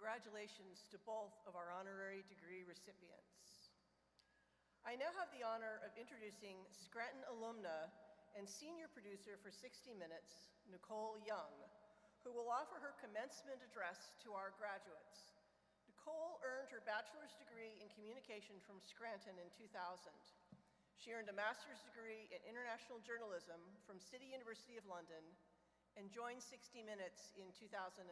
congratulations to both of our honorary degree recipients. I now have the honor of introducing Scranton alumna and senior producer for 60 Minutes, Nicole Young, who will offer her commencement address to our graduates. Nicole earned her bachelor's degree in communication from Scranton in 2000. She earned a master's degree in international journalism from City University of London and joined 60 Minutes in 2004.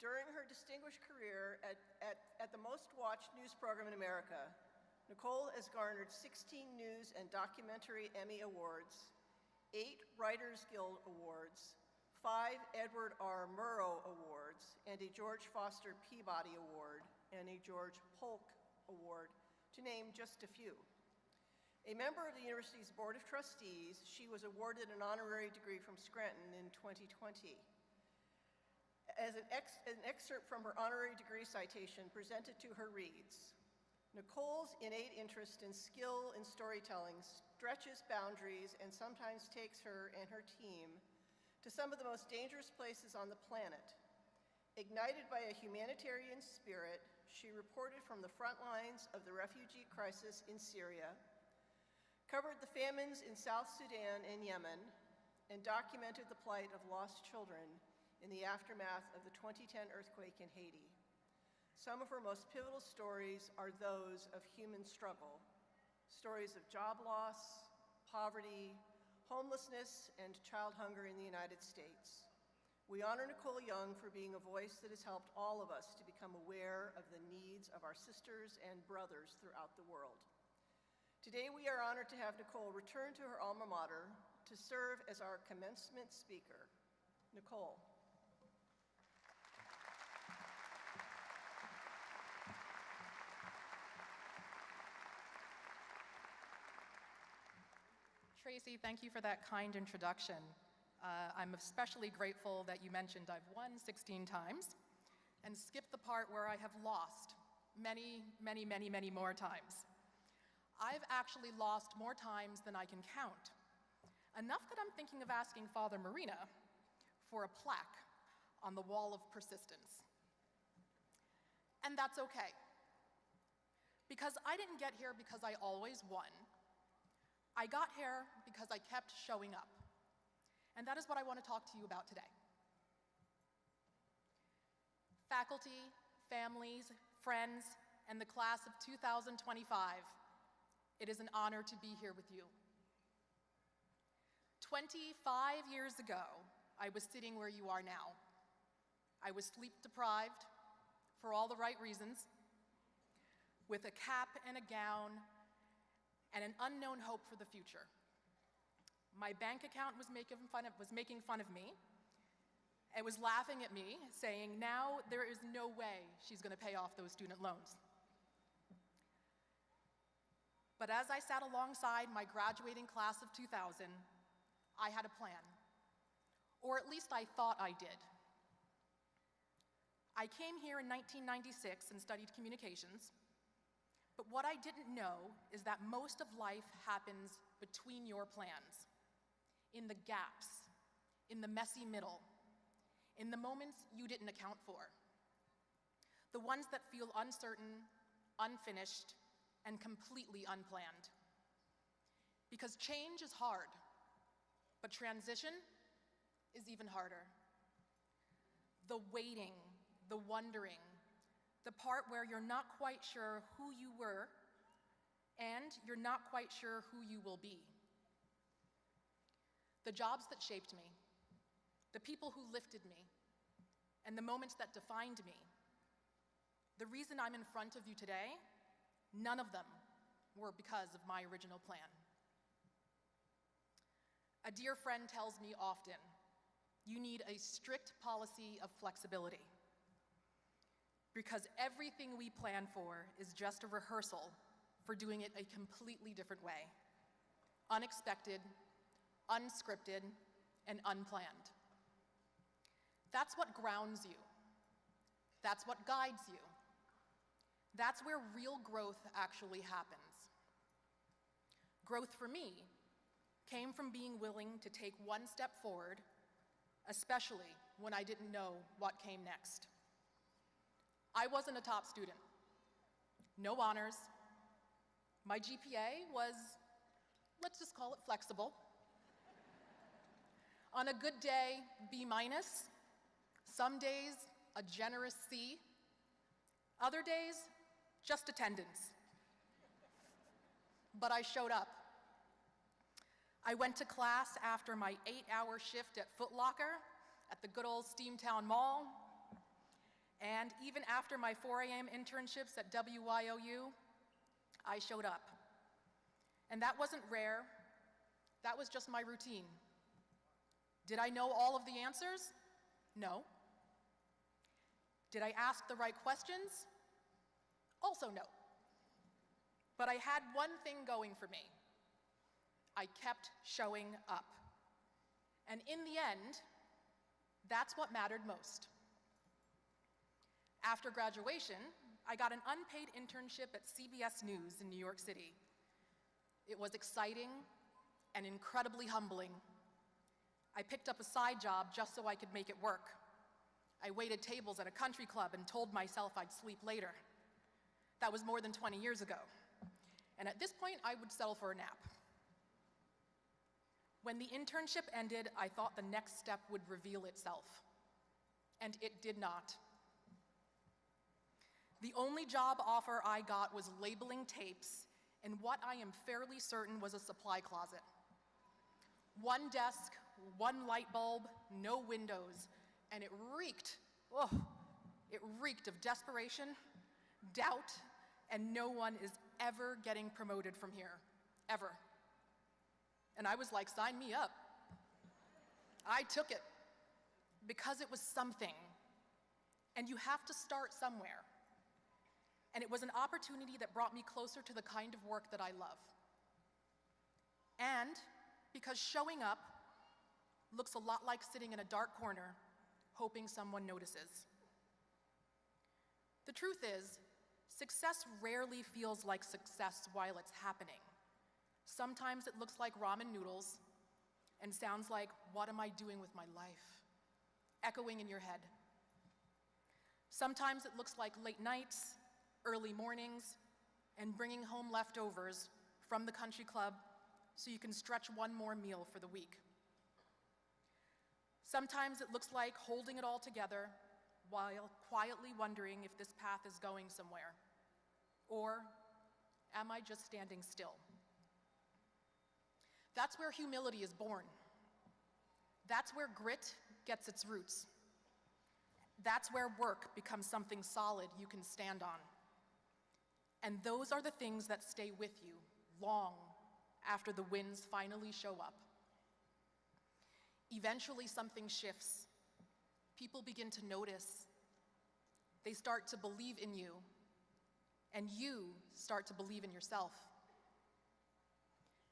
During her distinguished career at the most watched news program in America, Nicole has garnered 16 News and Documentary Emmy Awards, 8 Writers Guild Awards, 5 Edward R. Murrow Awards, and a George Foster Peabody Award, and a George Polk Award, to name just a few. A member of the university's Board of Trustees, she was awarded an honorary degree from Scranton in 2020. As an excerpt from her honorary degree citation presented to her reads, Nicole's innate interest and skill in storytelling stretches boundaries and sometimes takes her and her team to some of the most dangerous places on the planet. Ignited by a humanitarian spirit, she reported from the front lines of the refugee crisis in Syria, covered the famines in South Sudan and Yemen, and documented the plight of lost children in the aftermath of the 2010 earthquake in Haiti. Some of her most pivotal stories are those of human struggle, stories of job loss, poverty, homelessness, and child hunger in the United States. We honor Nicole Young for being a voice that has helped all of us to become aware of the needs of our sisters and brothers throughout the world. Today, we are honored to have Nicole return to her alma mater to serve as our commencement speaker. Nicole. Tracy, thank you for that kind introduction. I'm especially grateful that you mentioned I've won 16 times and skipped the part where I have lost many more times. I've actually lost more times than I can count. Enough that I'm thinking of asking Father Marina for a plaque on the wall of persistence. And that's okay. Because I didn't get here because I always won. I got here because I kept showing up. And that is what I want to talk to you about today. Faculty, families, friends, and the class of 2025, it is an honor to be here with you. 25 years ago, I was sitting where you are now. I was sleep deprived, for all the right reasons, with a cap and a gown, and an unknown hope for the future. My bank account was making fun of me. It was laughing at me, saying, now there is no way she's going to pay off those student loans. But as I sat alongside my graduating class of 2000, I had a plan. Or at least I thought I did. I came here in 1996 and studied communications. But what I didn't know is that most of life happens between your plans, in the gaps, in the messy middle, in the moments you didn't account for, the ones that feel uncertain, unfinished, and completely unplanned. Because change is hard, but transition is even harder. The waiting, the wondering, the part where you're not quite sure who you were and you're not quite sure who you will be. The jobs that shaped me, the people who lifted me, and the moments that defined me. The reason I'm in front of you today, none of them were because of my original plan. A dear friend tells me often, you need a strict policy of flexibility. Because everything we plan for is just a rehearsal for doing it a completely different way. Unexpected, unscripted, and unplanned. That's what grounds you. That's what guides you. That's where real growth actually happens. Growth for me came from being willing to take one step forward, especially when I didn't know what came next. I wasn't a top student. No honors. My GPA was, let's just call it flexible. On a good day, B-. Some days, a generous C. Other days, just attendance. But I showed up. I went to class after my 8-hour shift at Foot Locker at the good old Steamtown Mall, and even after my 4 a.m. internships at WYOU, I showed up. And that wasn't rare, that was just my routine. Did I know all of the answers? No. Did I ask the right questions? Also no. But I had one thing going for me. I kept showing up. And in the end, that's what mattered most. After graduation, I got an unpaid internship at CBS News in New York City. It was exciting and incredibly humbling. I picked up a side job just so I could make it work. I waited tables at a country club and told myself I'd sleep later. That was more than 20 years ago. And at this point, I would settle for a nap. When the internship ended, I thought the next step would reveal itself. And it did not. The only job offer I got was labeling tapes in what I am fairly certain was a supply closet. One desk, one light bulb, no windows, and it reeked of desperation, doubt, and no one is ever getting promoted from here, ever. And I was like, sign me up. I took it because it was something, and you have to start somewhere. And it was an opportunity that brought me closer to the kind of work that I love. And because showing up looks a lot like sitting in a dark corner, hoping someone notices. The truth is, success rarely feels like success while it's happening. Sometimes it looks like ramen noodles and sounds like, what am I doing with my life? Echoing in your head. Sometimes it looks like late nights, early mornings, and bringing home leftovers from the country club so you can stretch one more meal for the week. Sometimes it looks like holding it all together while quietly wondering if this path is going somewhere. Or am I just standing still? That's where humility is born. That's where grit gets its roots. That's where work becomes something solid you can stand on. And those are the things that stay with you long after the winds finally show up. Eventually, something shifts. People begin to notice. They start to believe in you, and you start to believe in yourself.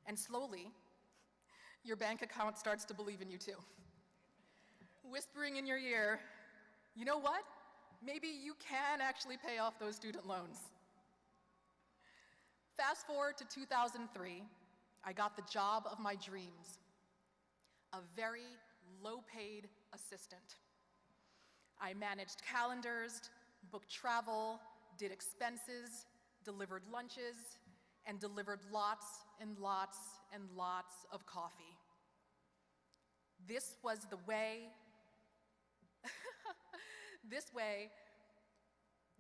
And slowly, your bank account starts to believe in you too. Whispering in your ear, you know what? Maybe you can actually pay off those student loans. Fast forward to 2003, I got the job of my dreams, a very low-paid assistant. I managed calendars, booked travel, did expenses, delivered lunches, and delivered lots and lots and lots of coffee. This was the way,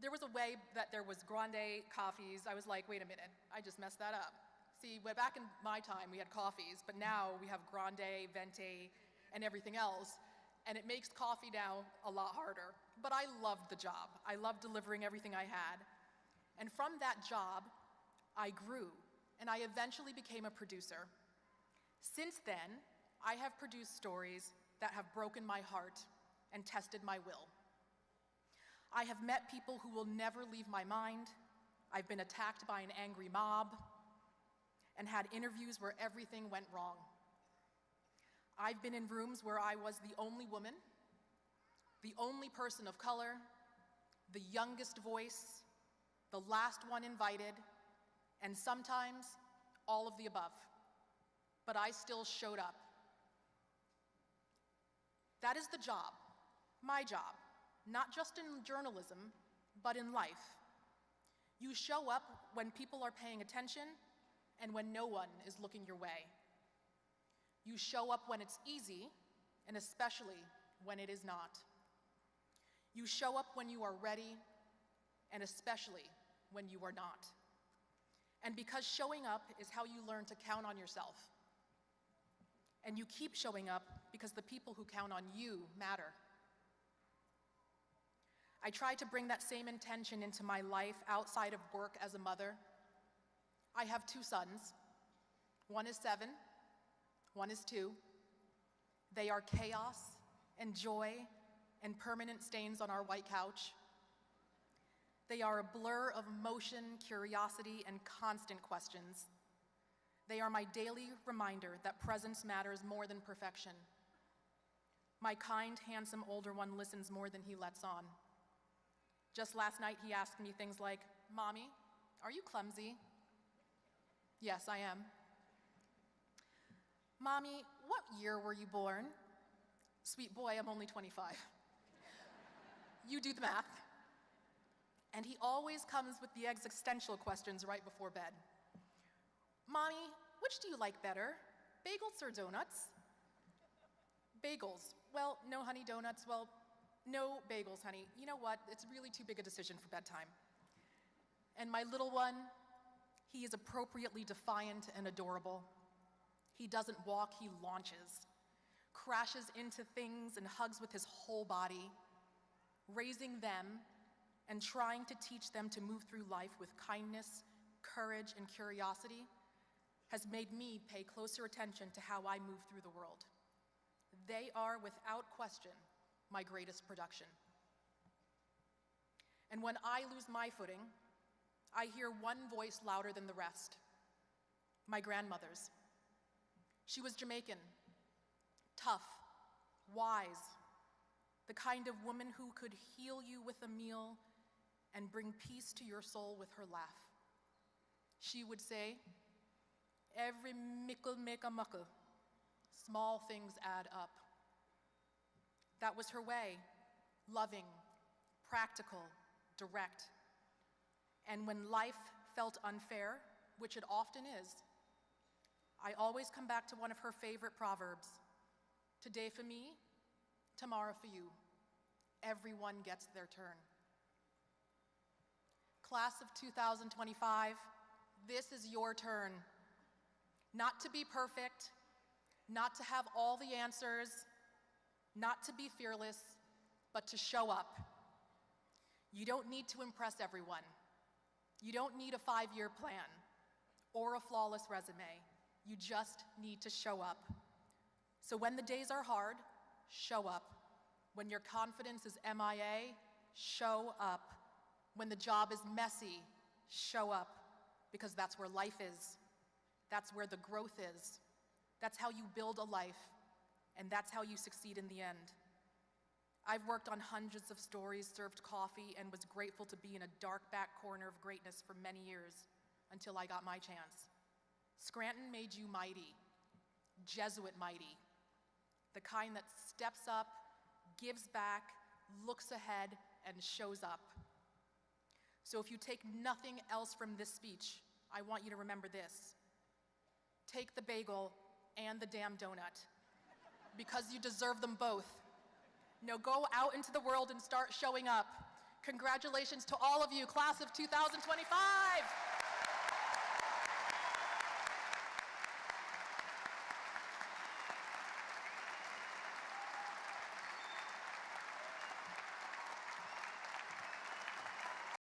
there was a way that there was grande coffees. I was like, wait a minute, I just messed that up. See, back in my time, we had coffees, but now we have grande, venti, and everything else, and it makes coffee now a lot harder. But I loved the job. I loved delivering everything I had. And from that job, I grew, and I eventually became a producer. Since then, I have produced stories that have broken my heart and tested my will. I have met people who will never leave my mind. I've been attacked by an angry mob and had interviews where everything went wrong. I've been in rooms where I was the only woman, the only person of color, the youngest voice, the last one invited, and sometimes all of the above. But I still showed up. That is the job, my job, not just in journalism, but in life. You show up when people are paying attention and when no one is looking your way. You show up when it's easy, and especially when it is not. You show up when you are ready, and especially when you are not. And because showing up is how you learn to count on yourself. And you keep showing up because the people who count on you matter. I try to bring that same intention into my life outside of work as a mother. I have 2 sons. One is 7, one is 2. They are chaos and joy and permanent stains on our white couch. They are a blur of motion, curiosity, and constant questions. They are my daily reminder that presence matters more than perfection. My kind, handsome older one listens more than he lets on. Just last night, he asked me things like, "Mommy, are you clumsy?" "Yes, I am." "Mommy, what year were you born?" "Sweet boy, I'm only 25. You do the math." And he always comes with the existential questions right before bed. "Mommy, which do you like better, bagels or donuts?" "Bagels." "Well, no honey donuts." "Well, no bagels, honey. You know what? It's really too big a decision for bedtime." And my little one, he is appropriately defiant and adorable. He doesn't walk, he launches, crashes into things and hugs with his whole body. Raising them and trying to teach them to move through life with kindness, courage, and curiosity has made me pay closer attention to how I move through the world. They are, without question, my greatest production. And when I lose my footing, I hear one voice louder than the rest: my grandmother's. She was Jamaican, tough, wise, the kind of woman who could heal you with a meal and bring peace to your soul with her laugh. She would say, "Every mickle make a muckle. Small things add up." That was her way, loving, practical, direct. And when life felt unfair, which it often is, I always come back to one of her favorite proverbs: "Today for me, tomorrow for you. Everyone gets their turn." Class of 2025, this is your turn. Not to be perfect, not to have all the answers, not to be fearless, but to show up. You don't need to impress everyone. You don't need a 5-year plan or a flawless resume. You just need to show up. So when the days are hard, show up. When your confidence is MIA, show up. When the job is messy, show up, because that's where life is. That's where the growth is. That's how you build a life, and that's how you succeed in the end. I've worked on hundreds of stories, served coffee, and was grateful to be in a dark back corner of greatness for many years until I got my chance. Scranton made you mighty, Jesuit mighty, the kind that steps up, gives back, looks ahead, and shows up. So if you take nothing else from this speech, I want you to remember this: take the bagel and the damn donut, because you deserve them both. Now go out into the world and start showing up. Congratulations to all of you, class of 2025.